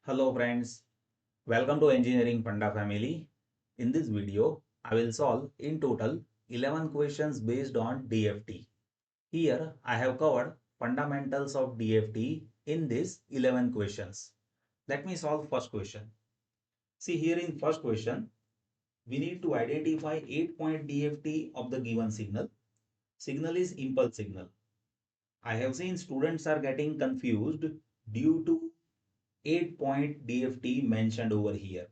Hello friends, welcome to Engineering Funda family. In this video, I will solve in total 11 questions based on DFT. Here, I have covered fundamentals of DFT in these 11 questions. Let me solve first question. See here in first question, we need to identify 8-point DFT of the given signal. Signal is impulse signal. I have seen students are getting confused due to 8-point DFT mentioned over here.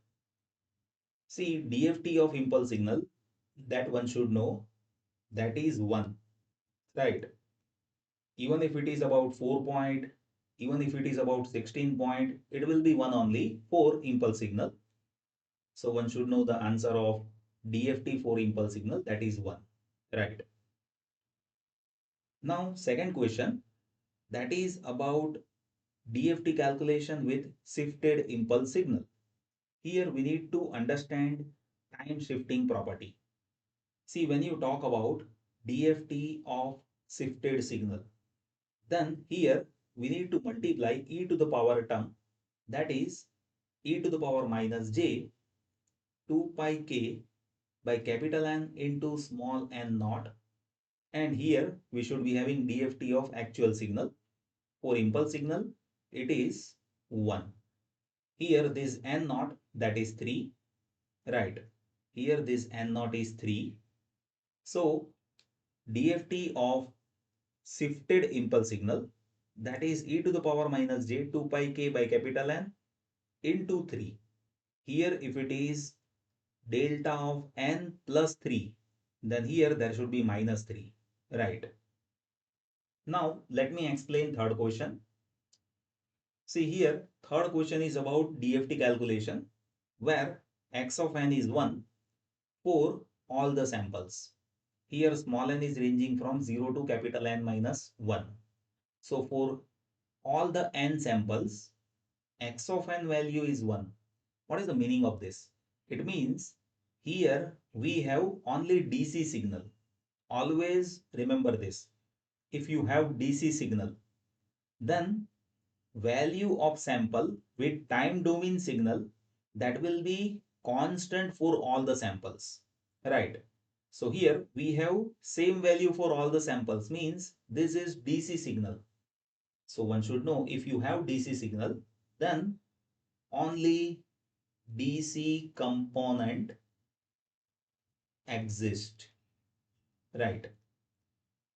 See, DFT of impulse signal that one should know, that is 1, right? Even if it is about 4 point, even if it is about 16 point, it will be 1 only for impulse signal. So one should know the answer of DFT for impulse signal, that is 1, right? Now second question, that is about DFT calculation with shifted impulse signal. Here we need to understand time shifting property. See, when you talk about DFT of shifted signal, then here we need to multiply e to the power term, that is e to the power minus j 2 pi k by capital N into small n naught. And here we should be having DFT of actual signal. For impulse signal, it is 1. Here this n naught, that is 3, right? Here this n naught is 3. So DFT of shifted impulse signal, that is e to the power minus j 2 pi k by capital N into 3. Here if it is delta of n plus 3, then here there should be minus 3, right? Now let me explain third question. See here, third question is about DFT calculation where x of n is 1 for all the samples. Here small n is ranging from 0 to capital N minus 1. So for all the n samples, x of n value is 1. What is the meaning of this? It means here we have only DC signal. Always remember this. If you have DC signal, then value of sample with time domain signal, that will be constant for all the samples, right? So here we have same value for all the samples, means this is DC signal. So one should know, if you have DC signal, then only DC component exist, right?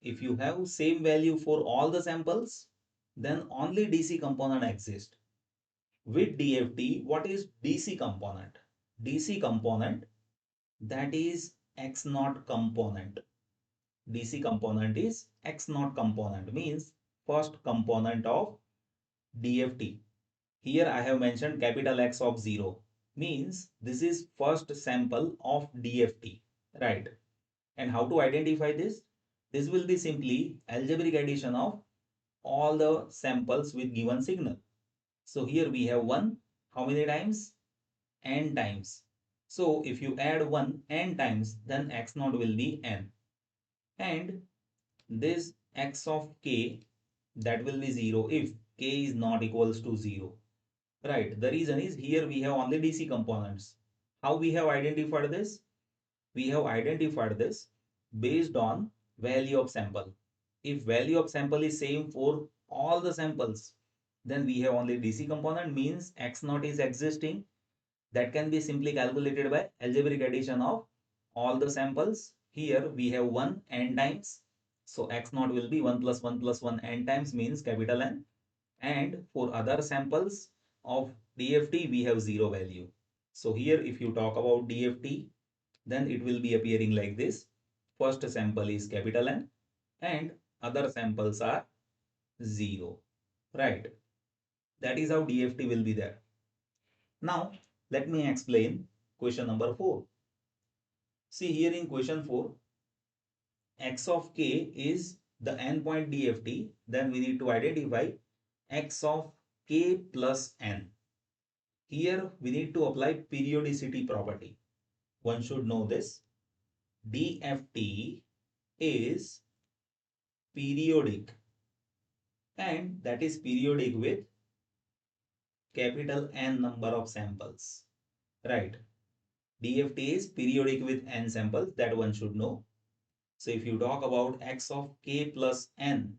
If you have same value for all the samples, then only DC component exists. With DFT, what is DC component? DC component, that is X naught component. DC component is X naught component, means first component of DFT. Here I have mentioned capital X of 0, means this is first sample of DFT, right? And how to identify this? This will be simply algebraic addition of all the samples with given signal. So here we have 1, how many times? N times. So if you add 1 n times, then x naught will be n. And this x of k, that will be 0 if k is not equals to 0. Right. The reason is here we have only DC components. How we have identified this? We have identified this based on value of sample. If value of sample is same for all the samples, then we have only DC component, means x naught is existing. That can be simply calculated by algebraic addition of all the samples. Here we have 1 n times. So x naught will be 1 plus 1 plus 1 n times, means capital N. And for other samples of DFT, we have 0 value. So here if you talk about DFT, then it will be appearing like this. First sample is capital N and other samples are 0, right? That is how DFT will be there. Now let me explain question number 4. See here in question 4, x of k is the n point DFT, then we need to identify x of k plus n. Here we need to apply periodicity property. One should know this. DFT is periodic, and that is periodic with capital N number of samples, right? DFT is periodic with n samples, that one should know. So if you talk about x of k plus n,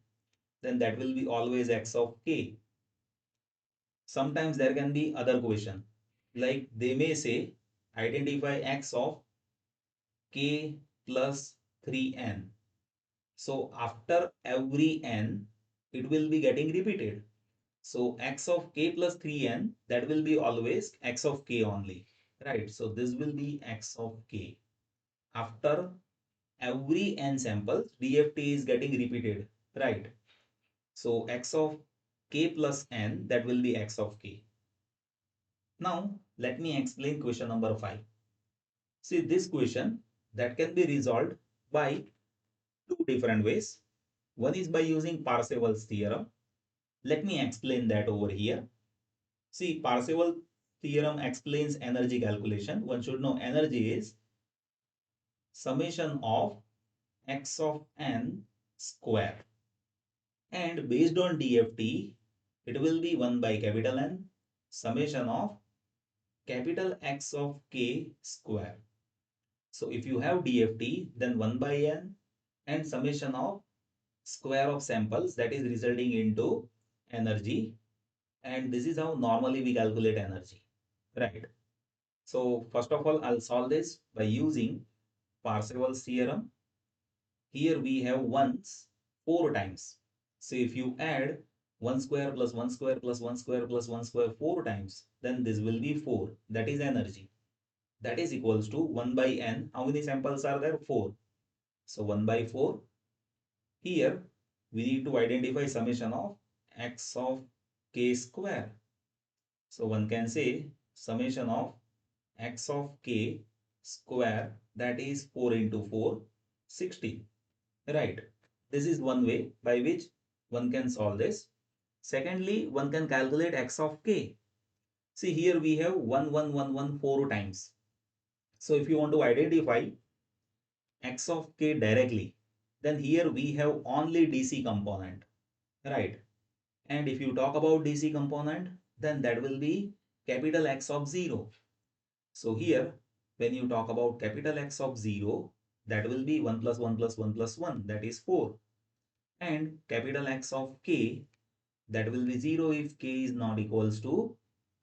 then that will be always x of k. Sometimes there can be other question, like they may say identify x of k plus 3n. So after every n, it will be getting repeated. So x of k plus 3n, that will be always x of k only, right? So this will be x of k. After every n samples, DFT is getting repeated, right? So x of k plus n, that will be x of k. Now let me explain question number 5. See, this question that can be resolved by two different ways. One is by using Parseval's theorem. Let me explain that over here. See, Parseval's theorem explains energy calculation. One should know energy is summation of x of n square. And based on DFT, it will be 1 by capital N summation of capital X of k square. So if you have DFT, then 1 by n and summation of square of samples, that is resulting into energy. And this is how normally we calculate energy, right? So first of all, I'll solve this by using Parseval's theorem. Here we have ones 4 times. So if you add 1 square plus 1 square plus 1 square plus 1 square 4 times, then this will be 4. That is energy. That is equals to 1 by n. How many samples are there? 4. So 1 by 4. Here we need to identify summation of x of k square. So one can say summation of x of k square, that is 4 into 4, 60. Right. This is one way by which one can solve this. Secondly, one can calculate x of k. See, here we have 1, 1, 1, 1, 4 times. So if you want to identify x of k directly, then here we have only DC component, right? And if you talk about DC component, then that will be capital X of 0. So here, when you talk about capital X of 0, that will be 1 plus 1 plus 1 plus 1, that is 4. And capital X of k, that will be 0 if k is not equals to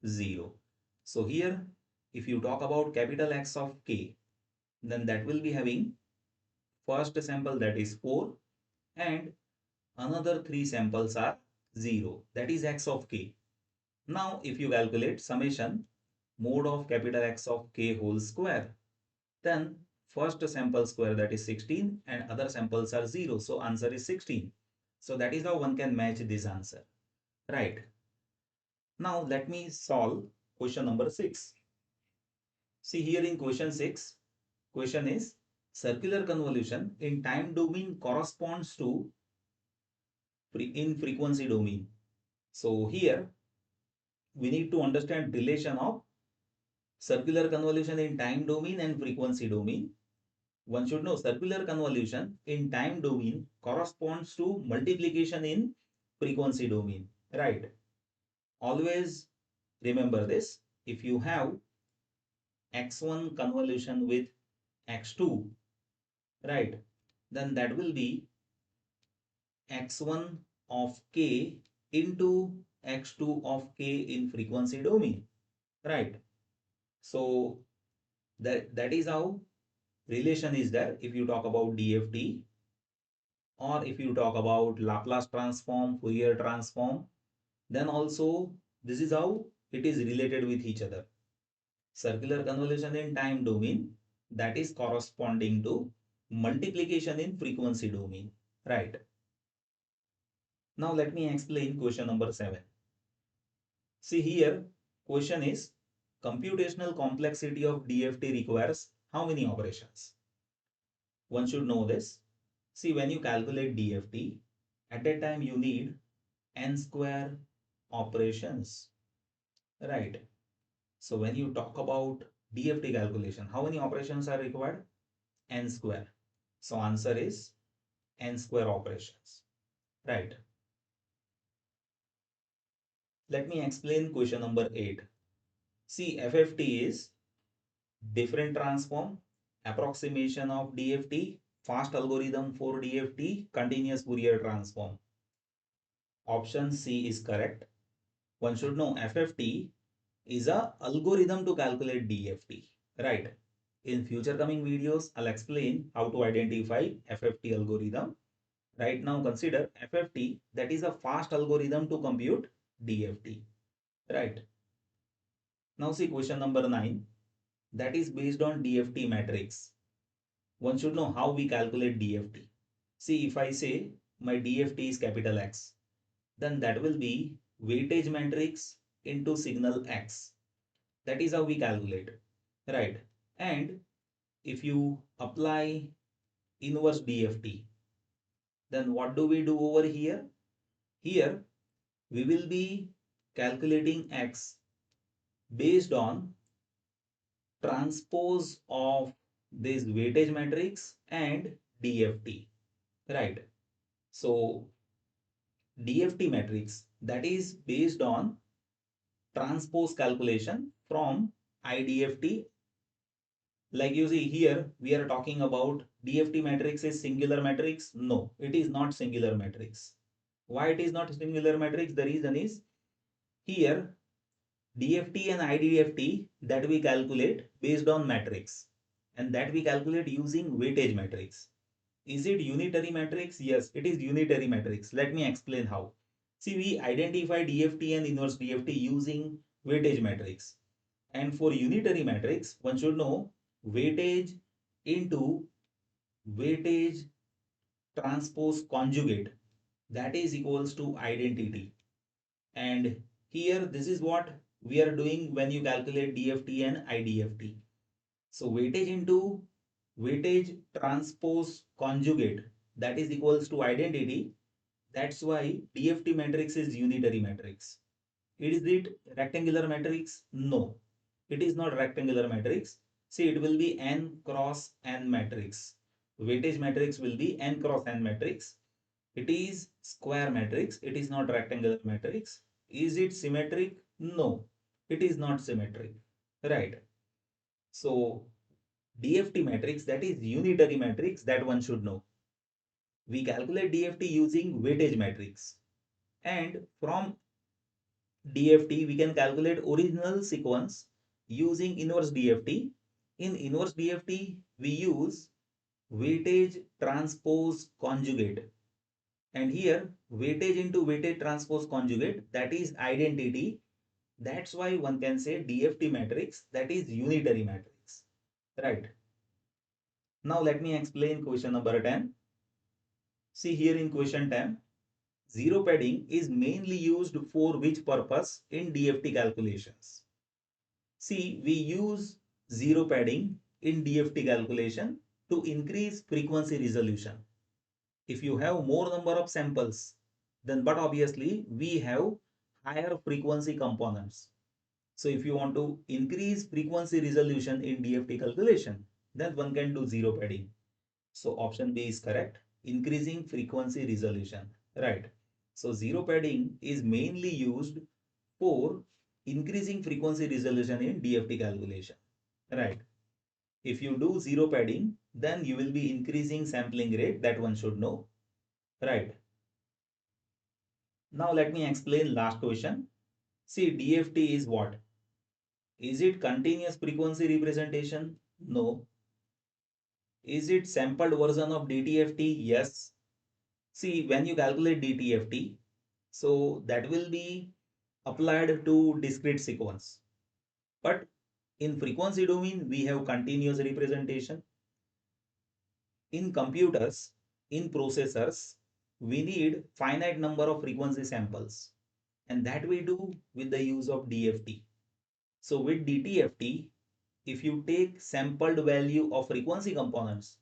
0. So here, if you talk about capital X of k, then that will be having first sample, that is 4, and another 3 samples are 0, that is x of k. Now if you calculate summation mode of capital X of k whole square, then first sample square, that is 16, and other samples are 0, so answer is 16. So that is how one can match this answer, right? Now let me solve question number 6. See, here in question 6, question is circular convolution in time domain corresponds to in frequency domain. So here we need to understand relation of circular convolution in time domain and frequency domain. One should know circular convolution in time domain corresponds to multiplication in frequency domain, right? Always remember this. If you have x1 convolution with x2, right, then that will be x1 of k into x2 of k in frequency domain, right? So that is how relation is there if you talk about DFT, or if you talk about Laplace transform, Fourier transform, then also this is how it is related with each other. Circular convolution in time domain, that is corresponding to multiplication in frequency domain, right? Now let me explain question number 7. See here, question is computational complexity of DFT requires how many operations? One should know this. See, when you calculate DFT, at that time you need n square operations, right? So when you talk about DFT calculation, how many operations are required? N square. So answer is n square operations, right? Let me explain question number 8. See, FFT is different transform, approximation of DFT, fast algorithm for DFT, continuous Fourier transform. Option C is correct. One should know FFT is a algorithm to calculate DFT, right? In future coming videos, I'll explain how to identify FFT algorithm. Right now, consider FFT, that is a fast algorithm to compute DFT, right? Now see question number 9, that is based on DFT matrix. One should know how we calculate DFT. See, if I say my DFT is capital X, then that will be weightage matrix into signal X. That is how we calculate, right? And if you apply inverse DFT, then what do we do over here? Here we will be calculating X based on transpose of this weightage matrix and DFT, right? So DFT matrix, that is based on transpose calculation from IDFT. Like you see here, we are talking about DFT matrix is singular matrix. No, it is not singular matrix. Why it is not singular matrix? The reason is here DFT and IDFT that we calculate based on matrix, and that we calculate using weightage matrix. Is it unitary matrix? Yes, it is unitary matrix. Let me explain how. See, we identify DFT and inverse DFT using weightage matrix. And for unitary matrix, one should know weightage into weightage transpose conjugate, that is equals to identity. And here this is what we are doing when you calculate DFT and IDFT. So weightage into weightage transpose conjugate, that is equals to identity. That's why DFT matrix is unitary matrix. Is it rectangular matrix? No, it is not rectangular matrix. See, it will be n cross n matrix. Weightage matrix will be n cross n matrix. It is square matrix. It is not rectangular matrix. Is it symmetric? No, it is not symmetric. Right. So DFT matrix, that is unitary matrix, that one should know. We calculate DFT using weightage matrix. And from DFT, we can calculate original sequence using inverse DFT. In inverse DFT, we use weightage transpose conjugate. And here, weightage into weightage transpose conjugate, that is identity. That's why one can say DFT matrix, that is unitary matrix. Right. Now let me explain question number 10. See here in question 10, zero padding is mainly used for which purpose in DFT calculations? See, we use zero padding in DFT calculation to increase frequency resolution. If you have more number of samples, then but obviously we have higher frequency components. So if you want to increase frequency resolution in DFT calculation, then one can do zero padding. So option B is correct. Increasing frequency resolution. Right. So zero padding is mainly used for increasing frequency resolution in DFT calculation. Right. If you do zero padding, then you will be increasing sampling rate, that one should know. Right. Now let me explain last question. See, DFT is what? Is it continuous frequency representation? No. Is it sampled version of DTFT? Yes. See, when you calculate DTFT, so that will be applied to discrete sequence. But in frequency domain, we have continuous representation. In computers, in processors, we need finite number of frequency samples. And that we do with the use of DFT. So with DTFT, if you take sampled value of frequency components,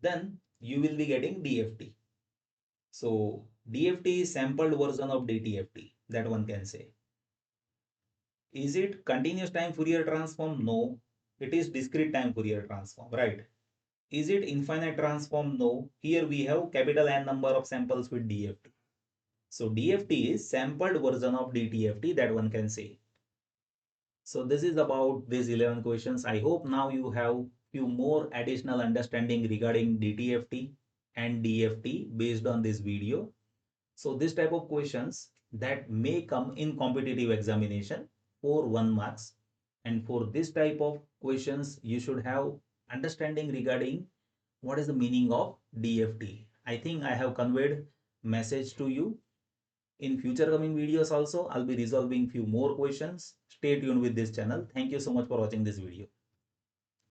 then you will be getting DFT. So DFT is sampled version of DTFT, that one can say. Is it continuous time Fourier transform? No. It is discrete time Fourier transform, right? Is it infinite transform? No. Here we have capital N number of samples with DFT. So DFT is sampled version of DTFT, that one can say. So this is about these 11 questions. I hope now you have few more additional understanding regarding DTFT and DFT based on this video. So this type of questions that may come in competitive examination for 1 marks, and for this type of questions you should have understanding regarding what is the meaning of DFT. I think I have conveyed message to you. In future coming videos also, I'll be resolving few more questions. Stay tuned with this channel. Thank you so much for watching this video.